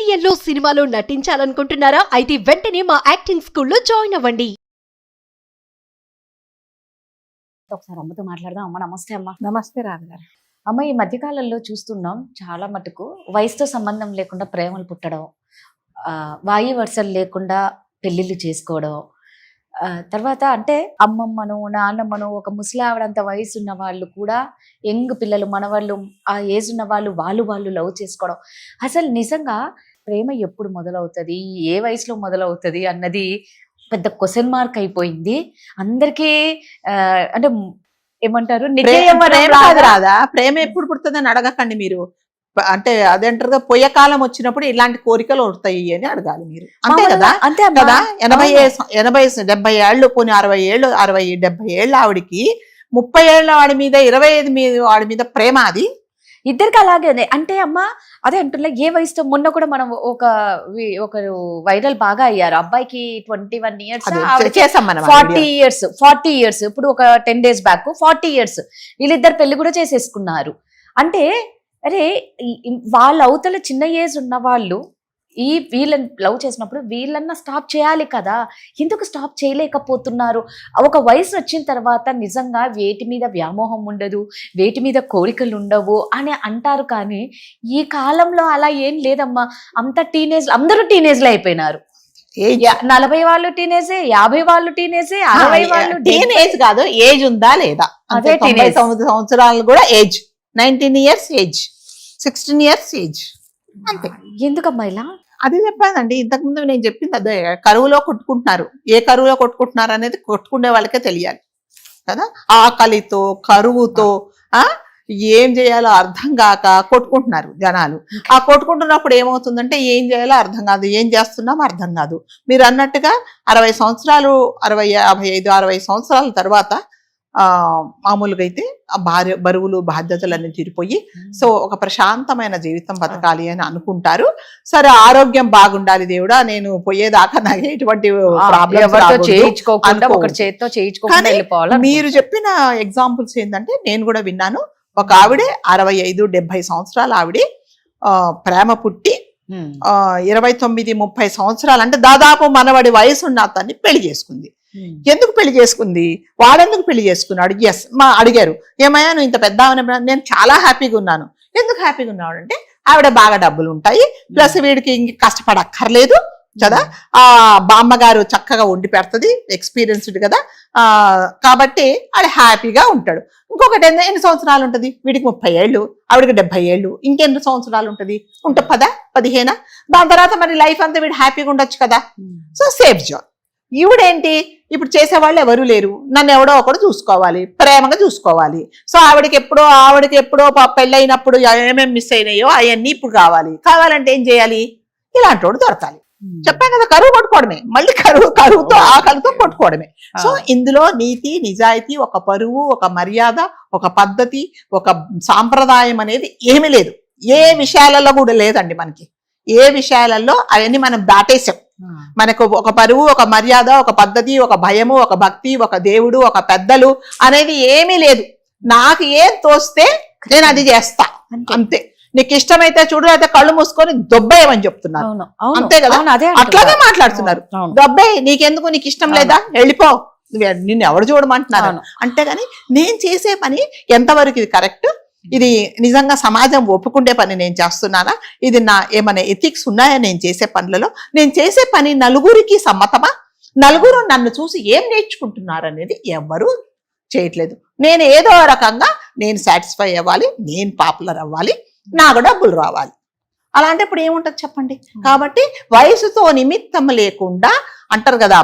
సీరియల్లో సినిమాలో నటించాలనుకుంటున్నారా? అయితే వెంటనే మా యాక్టింగ్ స్కూల్లో జాయిన్ అవ్వండి. ఒకసారి అమ్మతో మాట్లాడదాం. అమ్మ నమస్తే అమ్మ. నమస్తే రాధగారు. అమ్మ ఈ మధ్యకాలంలో చూస్తున్నాం చాలా మటుకు వయసుతో సంబంధం లేకుండా ప్రేమలు పుట్టడం, వాయి వరుసలు లేకుండా పెళ్ళిళ్ళు చేసుకోవడం, తర్వాత అంటే అమ్మమ్మను నాన్నమ్మను ఒక ముసలావిడంత వయసు ఉన్న వాళ్ళు కూడా యంగ్ పిల్లలు మనవాళ్ళు ఆ ఏజ్ ఉన్న వాళ్ళు లవ్ చేసుకోవడం. అసలు నిజంగా ప్రేమ ఎప్పుడు మొదలవుతుంది, ఏ వయసులో మొదలవుతుంది అన్నది పెద్ద క్వశ్చన్ మార్క్ అయిపోయింది అందరికీ. అంటే ఏమంటారు, రాదా ప్రేమ ఎప్పుడు పుడుతుందని అడగకండి మీరు. అంటే అదేంటారు పొయ్య కాలం వచ్చినప్పుడు ఇలాంటి కోరికలు వస్తాయి అని అడగాలి మీరు. అంతే కదా, అంతే కదా. 80 ఏళ్ళు పోనీ 60 ఏళ్ళు 60-70 ఏళ్ళు ఆవిడికి 30 ఏళ్ళ వాడి మీద 25 వాడి మీద ప్రేమ. అది ఇద్దరికి అలాగే ఉంది. అంటే అమ్మ అదే అంటున్నా, ఏ వయసుతో మొన్న కూడా మనం ఒకరు వైరల్ బాగా అయ్యారు. అబ్బాయికి 21 years, 40 years. ఇప్పుడు ఒక 10 days బ్యాక్ 40 years వీళ్ళిద్దరు పెళ్లి కూడా చేసేసుకున్నారు. అంటే అరే వాళ్ళ అవతల చిన్న ఏజ్ ఉన్న వాళ్ళు వీళ్ళని లవ్ చేసినప్పుడు వీళ్ళన్నా స్టాప్ చేయాలి కదా, ఎందుకు స్టాప్ చేయలేకపోతున్నారు? ఒక వయసు వచ్చిన తర్వాత నిజంగా వేటి మీద వ్యామోహం ఉండదు, వేటి మీద కోరికలు ఉండవు అని అంటారు. కానీ ఈ కాలంలో అలా ఏం లేదమ్మా. అంత టీనేజ్, అందరూ టీనేజ్లో అయిపోయినారు. 40 వాళ్ళు టీనేజే, 50 వాళ్ళు టీనేజే, 60 వాళ్ళు టీనేజ్ కాదు, ఏజ్ ఉందా లేదా. అదే 99 సంవత్సరాలు కూడా age, 19 years age, 16 years age. అంతే. ఎందుకమ్మా ఇలా? అదే చెప్పానండి ఇంతకుముందు నేను చెప్పింది. అదే కరువులో కొట్టుకుంటున్నారు. ఏ కరువులో కొట్టుకుంటున్నారు అనేది కొట్టుకునే వాళ్ళకే తెలియాలి కదా. ఆకలితో కరువుతో ఏం చేయాలో అర్థం కాక కొట్టుకుంటున్నారు జనాలు. ఆ కొట్టుకుంటున్నప్పుడు ఏమవుతుందంటే ఏం చేయాలో అర్థం కాదు, ఏం చేస్తున్నామో అర్థం కాదు. మీరు అన్నట్టుగా 60 సంవత్సరాలు 55-60 సంవత్సరాల తర్వాత మామూలుగా అయితే బరువులు బాధ్యతలన్నీ తీరిపోయి సో ఒక ప్రశాంతమైన జీవితం బతకాలి అని అనుకుంటారు. సరే ఆరోగ్యం బాగుండాలి దేవుడా, నేను పోయేదాకా నాకు ఎటువంటి మీరు చెప్పిన ఎగ్జాంపుల్స్ ఏంటంటే నేను కూడా విన్నాను. ఒక ఆవిడే 65-70 సంవత్సరాలు ఆవిడ ప్రేమ పుట్టి 29-30 సంవత్సరాలు అంటే దాదాపు మనవడి వయసు ఉన్న అతన్ని పెళ్లి చేసుకుంది. ఎందుకు పెళ్లి చేసుకుంది, వాడెందుకు పెళ్లి చేసుకున్నాడు? ఎస్ అడిగారు, ఏమయ్యా నువ్వు ఇంత పెద్ద నేను చాలా హ్యాపీగా ఉన్నాను. ఎందుకు హ్యాపీగా ఉన్నాడు అంటే ఆవిడ బాగా డబ్బులు ఉంటాయి, ప్లస్ వీడికి ఇంక కష్టపడక్కర్లేదు కదా, బామ్మగారు చక్కగా వండి పెడుతుంది, ఎక్స్పీరియన్స్డ్ కదా, కాబట్టి ఆడ హ్యాపీగా ఉంటాడు. ఇంకొకటి ఎన్ని సంవత్సరాలు ఉంటుంది, వీడికి 30 ఏళ్ళు, ఆవిడికి 70 ఏళ్ళు, ఇంకెన్ని సంవత్సరాలు ఉంటుంది, ఉంటే 10-15. దాని తర్వాత మరి లైఫ్ అంతా వీడు హ్యాపీగా ఉండొచ్చు కదా. So safe job. ఈవిడేంటి, ఇప్పుడు చేసేవాళ్ళు ఎవరు లేరు, నన్ను ఎవడో ఒకడు చూసుకోవాలి, ప్రేమగా చూసుకోవాలి. సో ఆవిడకి ఎప్పుడో పెళ్ళైనప్పుడు ఏమేమి మిస్ అయినాయో అవన్నీ ఇప్పుడు కావాలంటే ఏం చేయాలి, ఇలాంటి వాడు దొరకాలి. చెప్పాను కదా, కరువు కొట్టుకోవడమే, మళ్ళీ కరువుతో ఆకలితో కొట్టుకోవడమే. సో ఇందులో నీతి నిజాయితీ, ఒక పరువు, ఒక మర్యాద, ఒక పద్ధతి, ఒక సాంప్రదాయం అనేది ఏమీ లేదు. ఏ విషయాలలో కూడా లేదండి మనకి. ఏ విషయాలలో అవన్నీ మనం దాటేసాం. మనకు ఒక పరువు, ఒక మర్యాద, ఒక పద్ధతి, ఒక భయము, ఒక భక్తి, ఒక దేవుడు, ఒక పెద్దలు అనేది ఏమీ లేదు. నాకు ఏం తోస్తే నేను అది చేస్తా, అంతే. నీకు ఇష్టమైతే చూడు, అయితే కళ్ళు మూసుకొని దొబ్బేయమని చెప్తున్నారు. అంతే కదా, అట్లాగే మాట్లాడుతున్నారు. దొబ్బే, నీకెందుకు, నీకు ఇష్టం లేదా, వెళ్ళిపో, నిన్ను ఎవరు చూడమంటున్నారు. అంటే గాని నేను చేసే పని ఎంతవరకు ఇది కరెక్ట్, ఇది నిజంగా సమాజం ఒప్పుకుండే పని నేను చేస్తున్నానా, ఇది నా ఏమైనా ఎథిక్స్ ఉన్నాయా నేను చేసే పనులలో, నేను చేసే పని నలుగురికి సమ్మతమా, నలుగురు నన్ను చూసి ఏం నేర్చుకుంటున్నారు అనేది ఎవరు చేయట్లేదు. నేను ఏదో రకంగా నేను సాటిస్ఫై అవ్వాలి, నేను పాపులర్ అవ్వాలి, నాకు డబ్బులు రావాలి. అలాంటి ఇప్పుడు ఏముంటది చెప్పండి. కాబట్టి వయసుతో నిమిత్తం లేకుండా అంటారు కదా,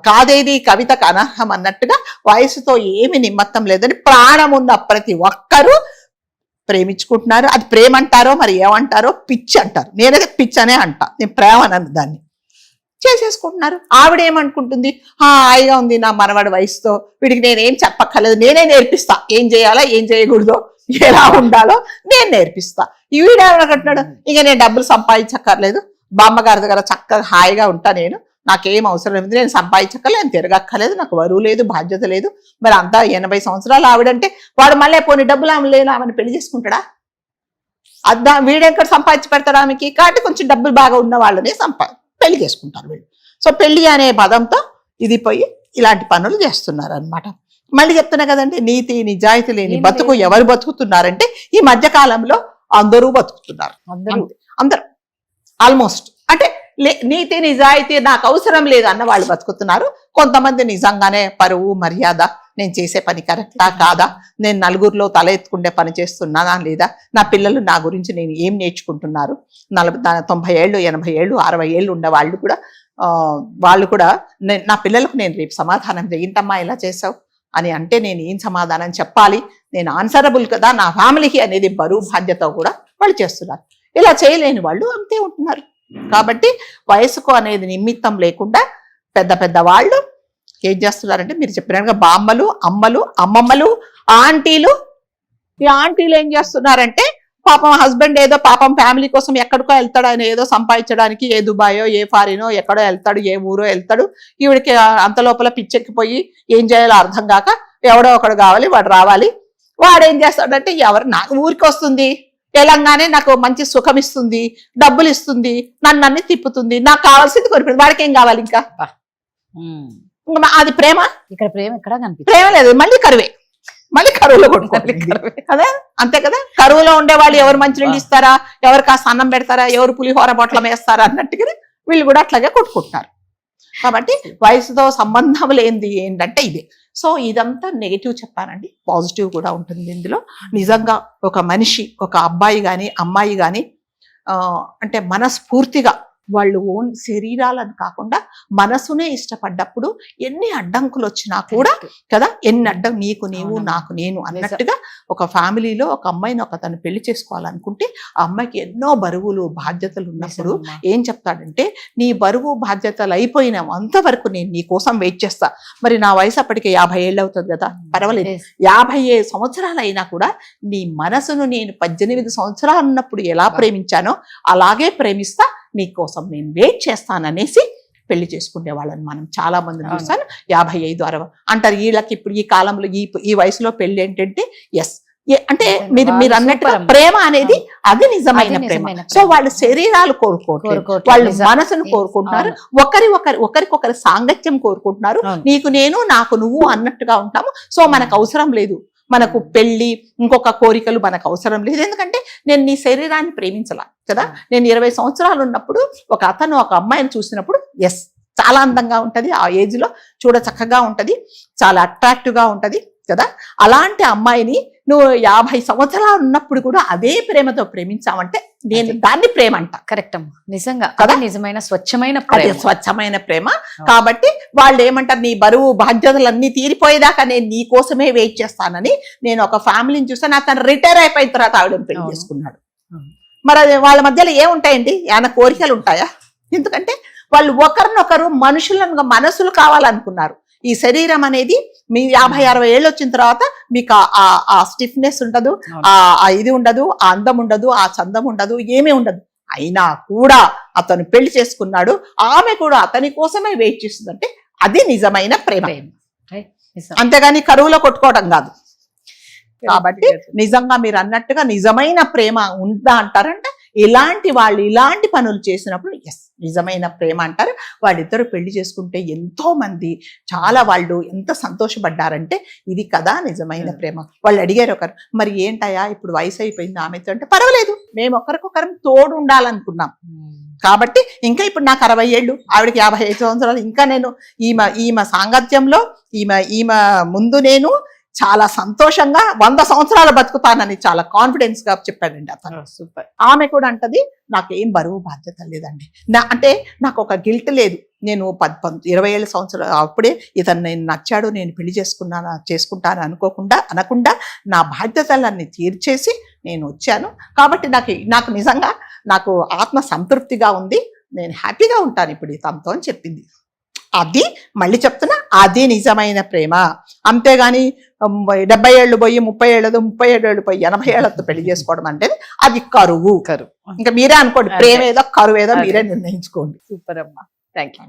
కాదేది కవితకు అనర్హం అన్నట్టుగా వయసుతో ఏమి నిమిత్తం లేదని ప్రాణం ఉన్న ప్రతి ఒక్కరూ ప్రేమించుకుంటున్నారు. అది ప్రేమ అంటారో మరి ఏమంటారో, పిచ్చి అంటారు. నేనైతే పిచ్చి అనే అంటా, నేను ప్రేమ అన్నాను. దాన్ని చేసేసుకుంటున్నారు. ఆవిడ ఏమనుకుంటుంది, హాయిగా ఉంది నా మనవాడి వయసుతో, వీడికి నేనేం చెప్పక్కర్లేదు, నేనే నేర్పిస్తా, ఏం చేయాలో ఏం చేయకూడదో ఎలా ఉండాలో నేను నేర్పిస్తా. వీడేమనుకుంటున్నాడు, ఇక నేను డబ్బులు సంపాదించక్కర్లేదు, బామ్మగారి దగ్గర చక్కగా హాయిగా ఉంటా, నేను నాకేం అవసరం లేదు, నేను సంపాదించక్కర్లేదు, నేను తిరగక్కర్లేదు, నాకు బరువు లేదు, బాధ్యత లేదు. మరి అంతా 80 సంవత్సరాలు ఆవిడంటే వాడు మళ్ళీ పోనీ డబ్బులు ఆమె లేదు ఆమెను పెళ్లి చేసుకుంటాడా? వీడెక్కడ సంపాదించి పెడతాడు ఆమెకి, కాబట్టి కొంచెం డబ్బులు బాగా ఉన్న వాళ్ళని పెళ్లి చేసుకుంటారు వీళ్ళు. సో పెళ్లి అనే పదంతో ఇది పోయి ఇలాంటి పనులు చేస్తున్నారు అనమాట. మళ్ళీ చెప్తున్నా కదండి, నీతి నిజాయితీ లేని బతుకు ఎవరు బతుకుతున్నారంటే ఈ మధ్య కాలంలో అందరూ బతుకుతున్నారు. అందరూ ఆల్మోస్ట్ అంటే నీతి నిజాయితీ నాకు అవసరం లేదు అన్న వాళ్ళు బతుకుతున్నారు. కొంతమంది నిజంగానే పరువు మర్యాద, నేను చేసే పని కరెక్టా కాదా, నేను నలుగురిలో తల ఎత్తుకుంటే పని చేస్తున్నానా లేదా, నా పిల్లలు నా గురించి నేను ఏం నేర్చుకుంటున్నారు, 90 ఏళ్ళు 80 ఏళ్ళు 60 ఏళ్ళు ఉండే వాళ్ళు కూడా నా పిల్లలకు నేను రేపు సమాధానం ఏంటమ్మా ఇలా చేసావు అని అంటే నేను ఏం సమాధానం చెప్పాలి, నేను ఆన్సరబుల్ కదా నా ఫ్యామిలీకి అనేది బరువు బాధ్యత కూడా వాళ్ళు చేస్తున్నారు. ఇలా చేయలేని వాళ్ళు అంతే ఉంటున్నారు. కాబట్టి వయసుకు అనేది నిమిత్తం లేకుండా పెద్ద పెద్ద వాళ్ళు ఏం చేస్తున్నారంటే మీరు చెప్పినట్టుగా బామ్మలు, అమ్మలు, అమ్మమ్మలు, ఆంటీలు. ఈ ఆంటీలు ఏం చేస్తున్నారంటే పాపం హస్బెండ్ ఏదో పాపం ఫ్యామిలీ కోసం ఎక్కడికో వెళ్తాడు, ఆయన ఏదో సంపాదించడానికి ఏ దుబాయో ఏ ఫారినో ఎక్కడో వెళ్తాడు, ఏ ఊరో వెళ్తాడు. ఈవిడికి అంత లోపల పిచ్చెక్కిపోయి ఏం చేయాలో అర్థం కాక ఎవడో ఒకడు కావాలి, వాడు రావాలి. వాడు ఏం చేస్తాడంటే ఎవరు నాకు ఊరికి వస్తుంది, తెలంగాణ నాకు మంచి సుఖం ఇస్తుంది, డబ్బులు ఇస్తుంది, నన్ను అన్ని తిప్పుతుంది, నాకు కావాల్సింది కొనిపెడుతుంది. వాడికి ఏం కావాలి ఇంకా? అది ప్రేమ? ఇక్కడ ప్రేమ ఎక్కడ కనిపిస్తుంది? ప్రేమ లేదు, మళ్ళీ కరువే, మళ్ళీ కరువులో కొట్టుకోవాలి కదా. అంతే కదా, కరువులో ఉండే వాళ్ళు ఎవరు మంచినీళ్ళు ఇస్తారా, ఎవరు కాస్త అన్నం పెడతారా, ఎవరు పులిహోర బొట్లం వేస్తారా అన్నట్టుగా వీళ్ళు కూడా అట్లాగే కొట్టుకుంటున్నారు. కాబట్టి వయసుతో సంబంధం లేనిది ఏంటంటే ఇదే. సో ఇదంతా నెగిటివ్ చెప్పానండి, పాజిటివ్ కూడా ఉంటుంది ఇందులో. నిజంగా ఒక మనిషి, ఒక అబ్బాయి కానీ అమ్మాయి కానీ అంటే మనస్ఫూర్తిగా వాళ్ళు ఓన్ శరీరాలను కాకుండా మనసునే ఇష్టపడ్డప్పుడు ఎన్ని అడ్డంకులు వచ్చినా కూడా కదా, ఎన్ని అడ్డం నీకు నీవు నాకు నేను అన్నట్టుగా ఒక ఫ్యామిలీలో ఒక అమ్మాయిని తను పెళ్లి చేసుకోవాలనుకుంటే ఆ అమ్మాయికి ఎన్నో బరువులు బాధ్యతలు ఉన్నప్పుడు ఏం చెప్తాడంటే, నీ బరువు బాధ్యతలు అయిపోయిన అంతవరకు నేను నీ కోసం వెయిట్ చేస్తా. మరి నా వయసు అప్పటికి 50 ఏళ్ళు అవుతుంది కదా, పర్వాలేదు, 50 సంవత్సరాలు అయినా కూడా నీ మనసును నేను 18 సంవత్సరాలు ఉన్నప్పుడు ఎలా ప్రేమించానో అలాగే ప్రేమిస్తా, నీ కోసం నేను వెయిట్ చేస్తాననేసి పెళ్లి చేసుకునే వాళ్ళని మనం చాలా మందిని చూస్తాను. 55, 60 అంటారు. వీళ్ళకి ఇప్పుడు ఈ కాలంలో ఈ వయసులో పెళ్లి ఏంటంటే ఎస్ అంటే మీరు అన్నట్టుగా ప్రేమ అనేది అది నిజమైన ప్రేమ. సో వాళ్ళు శరీరాలు కోరుకోవట్లేదు, వాళ్ళు మనసును కోరుకుంటున్నారు, ఒకరికొకరి సాంగత్యం కోరుకుంటున్నారు. నీకు నేను నాకు నువ్వు అన్నట్టుగా ఉంటాము. సో మనకు అవసరం లేదు, మనకు పెళ్లి ఇంకొక కోరికలు మనకు అవసరం లేదు. ఎందుకంటే నేను నీ శరీరాన్ని ప్రేమించలా కదా. నేను 20 సంవత్సరాలు ఉన్నప్పుడు ఒక అమ్మాయిని చూసినప్పుడు ఎస్ చాలా అందంగా ఉంటది, ఆ ఏజ్ లో చూడ చక్కగా ఉంటది, చాలా అట్రాక్టివ్ గా ఉంటది కదా. అలాంటి అమ్మాయిని నువ్వు 50 సంవత్సరాలు ఉన్నప్పుడు కూడా అదే ప్రేమతో ప్రేమించావంటే నేను దాన్ని ప్రేమ అంట. కరెక్ట్ అమ్మా, నిజంగా కదా, నిజమైన స్వచ్ఛమైన స్వచ్ఛమైన ప్రేమ. కాబట్టి వాళ్ళు ఏమంటారు, నీ బరువు బాధ్యతలన్నీ తీరిపోయేదాకా నేను నీ కోసమే వెయిట్ చేస్తానని. నేను ఒక ఫ్యామిలీని చూస్తాను, అతను రిటైర్ అయిపోయిన తర్వాత ఆవిడని పెళ్లి చేసుకున్నాడు. మరి అది వాళ్ళ మధ్యలో ఏముంటాయండి, ఏమైనా కోరికలు ఉంటాయా? ఎందుకంటే వాళ్ళు ఒకరినొకరు మనుషులను మనసులు కావాలనుకున్నారు. ఈ శరీరం అనేది మీ 50-60 ఏళ్ళు వచ్చిన తర్వాత మీకు ఆ స్టిఫ్నెస్ ఉండదు, ఆ ఇది ఉండదు, ఆ అందం ఉండదు, ఆ చందం ఉండదు, ఏమీ ఉండదు. అయినా కూడా అతను పెళ్లి చేసుకున్నాడు, ఆమె కూడా అతని కోసమే వెయిట్ చేస్తుందంటే అది నిజమైన ప్రేమ. అంతేగాని కరువులో కొట్టుకోవడం కాదు. కాబట్టి నిజంగా మీరు అన్నట్టుగా నిజమైన ప్రేమ ఉందా అంటారంటే ఇలాంటి వాళ్ళు ఇలాంటి పనులు చేసినప్పుడు ఎస్ నిజమైన ప్రేమ అంటారు. వాళ్ళిద్దరు పెళ్లి చేసుకుంటే ఎంతో మంది చాలా వాళ్ళు ఎంత సంతోషపడ్డారంటే ఇది కదా నిజమైన ప్రేమ. వాళ్ళు అడిగారు ఒకరు, మరి ఏంటయ్యా ఇప్పుడు వయసు అయిపోయింది ఆమెతో అంటే, పర్వాలేదు మేము ఒకరికొకరం తోడు ఉండాలనుకున్నాం కాబట్టి ఇంకా ఇప్పుడు నాకు 60 ఏళ్ళు, ఆవిడకి 55 సంవత్సరాలు, ఇంకా నేను ఈమె సాంగత్యంలో ఈమె ముందు నేను చాలా సంతోషంగా 100 సంవత్సరాలు బతుకుతానని చాలా కాన్ఫిడెన్స్ గా చెప్పాడండి అతను. సూపర్. ఆమె కూడా అంటది, నాకేం బరువు బాధ్యత లేదండి, అంటే నాకు ఒక గిల్ట్ లేదు. నేను 20 సంవత్సరాలు అప్పుడే ఇతను నేను నచ్చాడు, నేను పెళ్లి చేసుకుంటాను అనకుండా నా బాధ్యతలన్నీ తీర్చేసి నేను వచ్చాను. కాబట్టి నాకు నిజంగా నాకు ఆత్మ సంతృప్తిగా ఉంది, నేను హ్యాపీగా ఉంటాను ఇప్పుడు తనతో అని చెప్పింది. అది మళ్ళీ చెప్తున్నా, అది నిజమైన ప్రేమ. అంతేగాని 70 ఏళ్ళు పోయి 30 ఏళ్ళు 37 ఏళ్ళు పోయి 80 ఏళ్లతో పెళ్లి చేసుకోవడం అంటే అది కరువు. ఇంకా మీరే అనుకోండి, ప్రేమ ఏదో కరువు ఏదో మీరే నిర్ణయించుకోండి. సూపర్ అమ్మా, థ్యాంక్ యూ.